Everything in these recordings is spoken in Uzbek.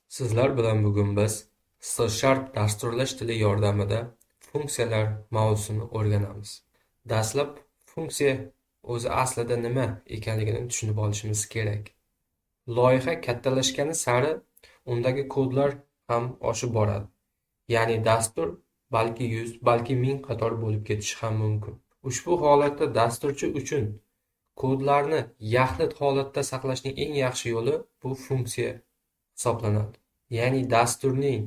Sizlar bilan bugun biz C# dasturlash tili yordamida funksiyalar mavzusini o'rganamiz. Dastlab funksiya o'zi aslida nima ekanligini tushunib olishimiz kerak. Loyiha kattalashgani sari undagi kodlar ham oshib boradi. Ya'ni dastur balki 100, balki 1000 qator bo'lib ketishi ham mumkin. Ushbu holatda dasturchi uchun kodlarni yaxlit holatda saqlashning eng yaxshi yo'li bu funksiya hisoblanadi. Ya'ni dasturning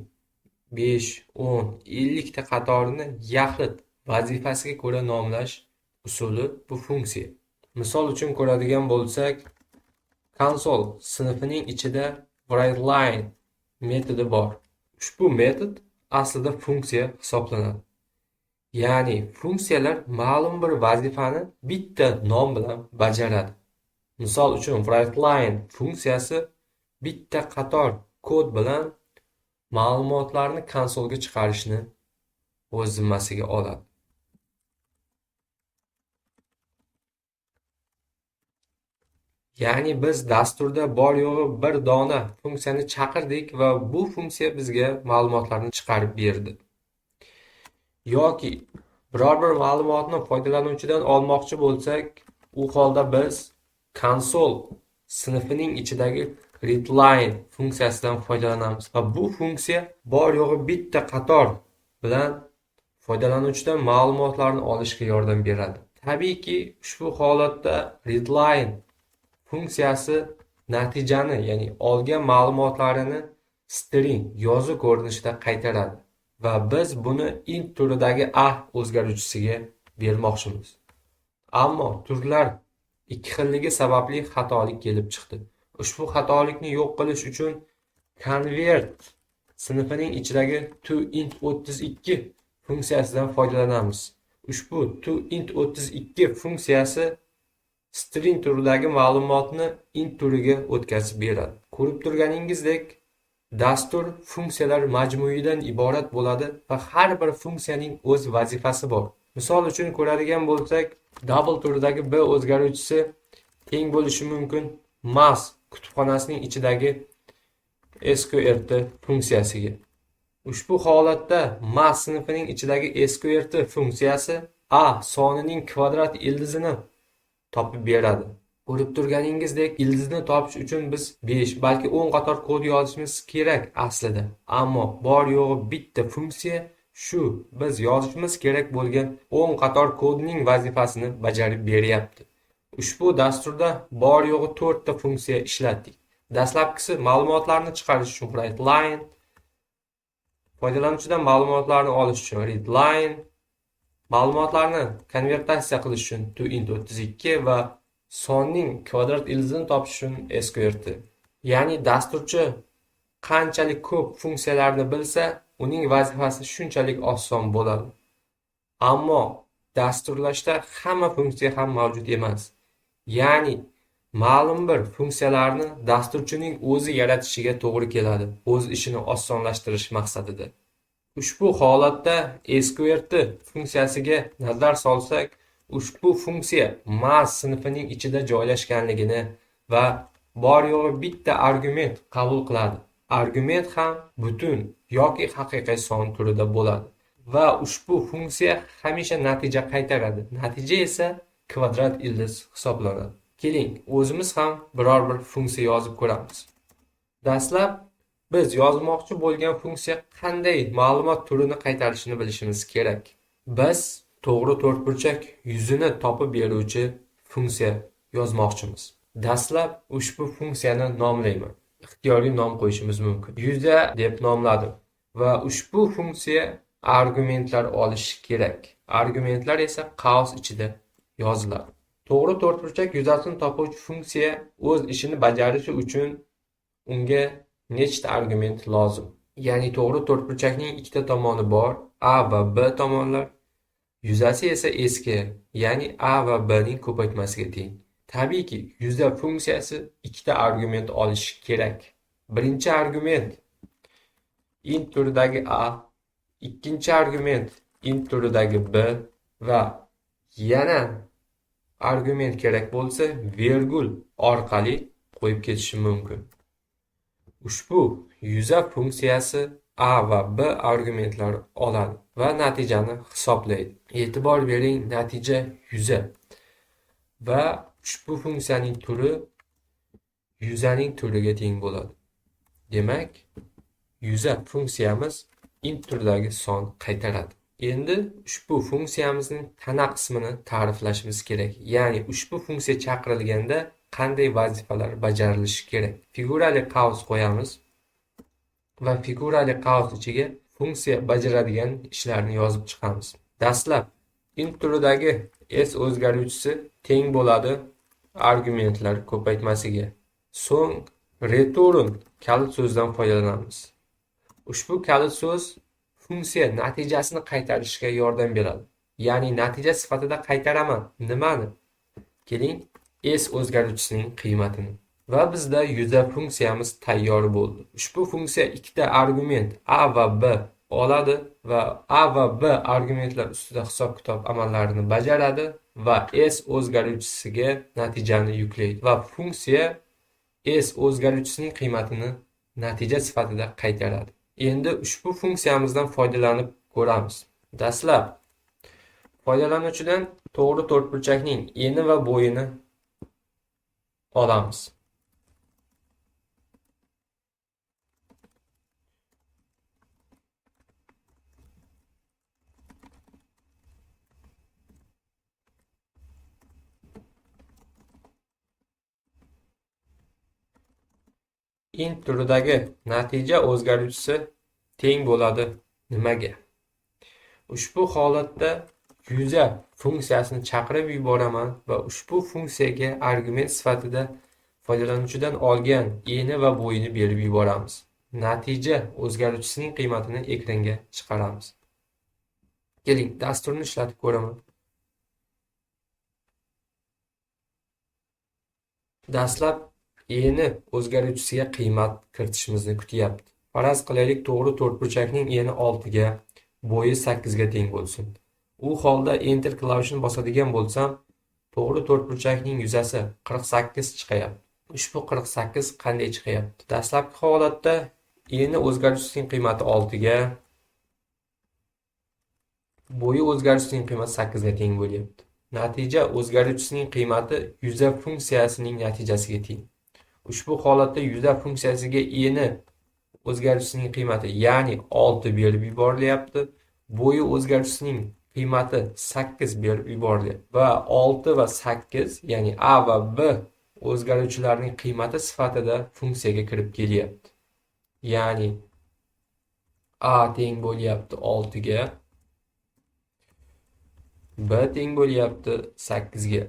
5, 10, 50 ta qatorini yaxlit vazifasiga ko'ra nomlash usuli bu funksiya. Misol uchun ko'radigan bo'lsak, console sinfining ichida writeLine metodi bor. Ushbu metod aslida funksiya hisoblanadi. Ya'ni funksiyalar ma'lum bir vazifani bitta nom bilan bajaradi. Misol uchun writeLine funksiyasi bitta qator kod bilan ma'lumotlarni konsolga chiqarishni o'z zimmasiga oladi. Ya'ni biz dasturda bor yo'g'i bir dona funksiyani chaqirdik va bu funksiya bizga ma'lumotlarni chiqarib berdi. Yoki biror bir ma'lumotni foydalanuvchidan olmoqchi bo'lsak, u holda biz console sinfining ichidagi readLine funksiyasidan foydalanamiz va bu funksiya bor yo'g'i bitta qator bilan foydalanuvchidan ma'lumotlarni olishga yordam beradi. Tabiiyki, ushbu holatda readLine funksiyasi natijani, ya'ni olgan ma'lumotlarini string yozuv ko'rinishida qaytaradi va biz buni int turidagi a o'zgaruvchisiga bermoqchimiz. Ammo turlar ikki xilligi sababli xatolik kelib chiqdi. Ushbu xatolikni yo'q qilish uchun convert sinfining ichidagi toInt32 funksiyasidan foydalanamiz. Ushbu toInt32 funksiyasi string turidagi ma'lumotni int turiga o'tkazib beradi. Ko'rib turganingizdek, dastur funksiyalar majmuidan iborat bo'ladi va har bir funksiyaning o'z vazifasi bor. Misol uchun ko'radigan bo'lsak, double turidagi b o'zgaruvchisi teng bo'lishi mumkin mass kutubxonasining ichidagi sqrt funksiyasiga. Ushbu holatda mass sinfining ichidagi sqrt funksiyasi a sonining kvadrat ildizini topib beradi. Ko'rib turganingizdek, ildizni topish uchun biz 5, balki 10 qator kod yozishimiz kerak aslida. Ammo bor yo'g'i bitta funksiya shu biz yozishimiz kerak bo'lgan 10 qator kodning vazifasini bajarib beryapti. Ushbu dasturda bor yo'g'i 4 ta funksiya ishlatdik. Dastlabkisi ma'lumotlarni chiqarish uchun writeLine, foydalanuvchidan ma'lumotlarni olish uchun readLine, ma'lumotlarni konvertatsiya qilish uchun toInt32 va sonning kvadrat ildizini topish uchun sqrt. Ya'ni dasturchi qanchalik ko'p funksiyalarni bilsa, uning vazifasi shunchalik oson bo'ladi. Ammo dasturlashda hamma funksiya ham mavjud emas. Ya'ni ma'lum bir funksiyalarni dasturchining o'zi yaratishiga to'g'ri keladi, o'z ishini osonlashtirish maqsadida. Ushbu holatda sqrt funksiyasiga nazar solsak, ushbu funksiya mass sinfining ichida joylashganligini va bor yo'g'i bitta argument qabul qiladi. Argument ham butun yoki haqiqiy son turida bo'ladi va ushbu funksiya hamisha natija qaytaradi. Natija esa kvadrat ildiz hisoblanadi. Keling, o'zimiz ham biror bir funksiya yozib ko'ramiz. Dastlab biz yozmoqchi bo'lgan funksiya qanday ma'lumot turini qaytarishini bilishimiz kerak. Biz to'g'ri to'rtburchak yuzini topib beruvchi funksiya yozmoqchimiz. Dastlab ushbu funksiyani nomlayman. Ixtiyoriy nom qo'yishimiz mumkin. Yuza deb nomladim va ushbu funksiya argumentlar olishi kerak. Argumentlar esa qaus ichida yoziladi. To'g'ri to'rtburchak yuzasini topuvchi funksiya o'z ishini bajarishi uchun unga nechta argument lozim. Ya'ni to'g'ri to'rtburchakning ikkita tomoni bor, a va b tomonlar. Yuzasi esa eski, ya'ni a va b ning ko'paytmasiga teng. Tabiiyki, yuza funksiyasi ikkita argument olishi kerak. Birinchi argument int turidagi a, ikkinchi argument int turidagi b va yana argument kerak bo'lsa, virgul orqali qo'yib ketishi mumkin. Ushbu yuza funksiyasi a va b argumentlar oladi va natijani hisoblaydi. E'tibor bering, natija yuza va ushbu funksiyaning turi yuzaning turiga teng bo'ladi. Demak, yuza funksiyamiz int turidagi son qaytaradi. Endi ushbu funksiyamizning tana qismini ta'riflashimiz kerak. Ya'ni ushbu funksiya chaqirilganda qanday vazifalar bajarilishi kerak. Figurali qaus qo'yamiz va figurali qaus ichiga funksiya bajaradigan ishlarni yozib chiqamiz. Dastlab int turidagi s o'zgaruvchisi teng bo'ladi argumentlar ko'paytmasiga. So'ng return kalit so'zdan foydalanamiz. Ushbu kalit so'z funksiya natijasini qaytarishga yordam beradi. Ya'ni natija sifatida qaytaraman. Nimani? Keling, s o'zgaruvchisining qiymatini. Va bizda yuza funksiyamiz tayyor bo'ldi. Ushbu funksiya ikkita argument a va b oladi va a va b argumentlar ustida hisob-kitob amallarini bajaradi va s o'zgaruvchisiga natijani yuklaydi va funksiya s o'zgaruvchisining qiymatini natija sifatida qaytaradi. Endi ushbu funksiyamizdan foydalanib ko'ramiz. Dastlab foydalanuvchidan to'g'ri to'rtburchakning eni va bo'yini olamiz. Int turidagi natija o'zgaruvchisi teng bo'ladi nimaga? Ushbu holatda yuza funksiyasini chaqirib yuboraman va ushbu funksiyaga argument sifatida foydalanuvchidan olgan eni va bo'yini berib yuboramiz. Natija o'zgaruvchisining qiymatini ekranga chiqaramiz. Keling, dasturni ishlatib ko'raman. Dastlab eni o'zgaruvchisiga qiymat kiritishimizni kutyapti. Faraz qilaylik, to'g'ri to'rtburchakning eni 6 ga, bo'yi 8 ga teng bo'lsin. U holda enter klavishini bosadigan bo'lsam, to'g'ri to'rtburchakning yuzasi 48 chiqayapti. Ushbu 48 qanday chiqayapti? Dastlabki holatda eni o'zgaruvchisining qiymati 6 ga, bo'yi o'zgaruvchisining qiymati 8 ga teng bo'lyapti. Natija o'zgaruvchisining qiymati yuza funksiyasining natijasiga teng. Ushbu holatda yuza funksiyasiga eni o'zgaruvchisining qiymati, ya'ni 6 berib yuborilyapti. Bo'yi o'zgaruvchisining qiymati 8 berib yuborilyapti va 6 va 8, ya'ni a va b o'zgaruvchilarining qiymati sifatida funksiyaga kirib kelyapti. Ya'ni a teng bo'lyapti 6 ga, b teng bo'lyapti 8 ga.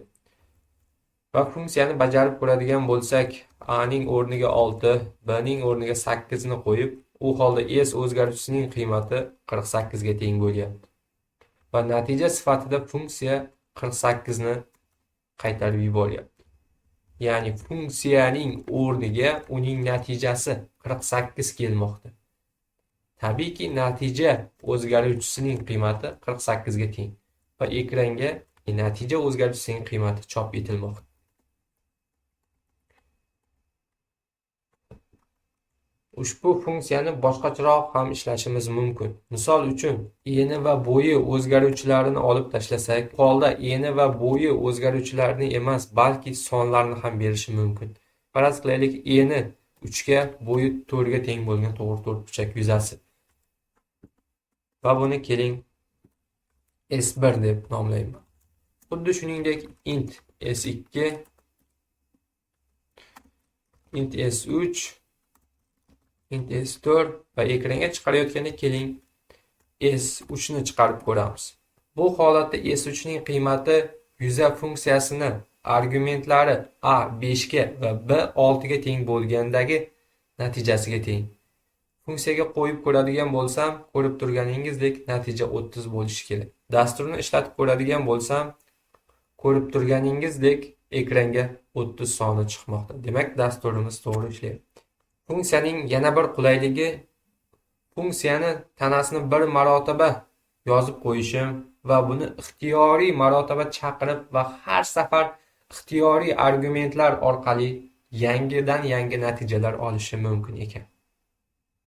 Va funksiyani bajarib ko'radigan bo'lsak, a ning o'rniga 6, b ning o'rniga 8 ni qo'yib, u holda s o'zgaruvchisining qiymati 48 ga teng bo'lyapti. Va natija sifatida funksiya 48 ni qaytarib yuboryapti. Ya'ni funksiyaning o'rniga uning natijasi 48 kelmoqda. Tabiiyki, natija o'zgaruvchisining qiymati 48 ga teng va ekranga natija o'zgaruvchisining qiymati chop etilmoqda. Ushbu funksiyani boshqacharoq ham ishlashimiz mumkin. Misol uchun, eni va bo'yi o'zgaruvchilarini olib tashlasak, holda eni va bo'yi o'zgaruvchilarini emas, balki sonlarni ham berishi mumkin. Faraz qilaylik, eni 3 ga, bo'yi 4 ga teng bo'lgan to'g'ri to'rtburchak yuzasi. Va buni keling S1 deb nomlayman. Xuddi shuningdek int S2, int S3, int S4 va ekranga chiqarayotganda keling S3 ni chiqarib ko'ramiz. Bu holatda S3 ning qiymati yuza funksiyasini argumentlari a 5 ga va b 6 ga teng bo'lgandagi natijasiga teng. Funksiyaga qo'yib ko'radigan bo'lsam, ko'rib turganingizdek natija 30 bo'lishi kerak. Dasturni ishlatib ko'radigan bo'lsam, ko'rib turganingizdek ekranga 30 soni chiqmoqda. Demak, dasturimiz to'g'ri ishlayapti. Funksiyaning yana bir qulayligi, funksiyani tanasini bir marotaba yozib qo'yishim va buni ixtiyoriy marotaba chaqirib va har safar ixtiyoriy argumentlar orqali yangidan yangi natijalar olishi mumkin ekan.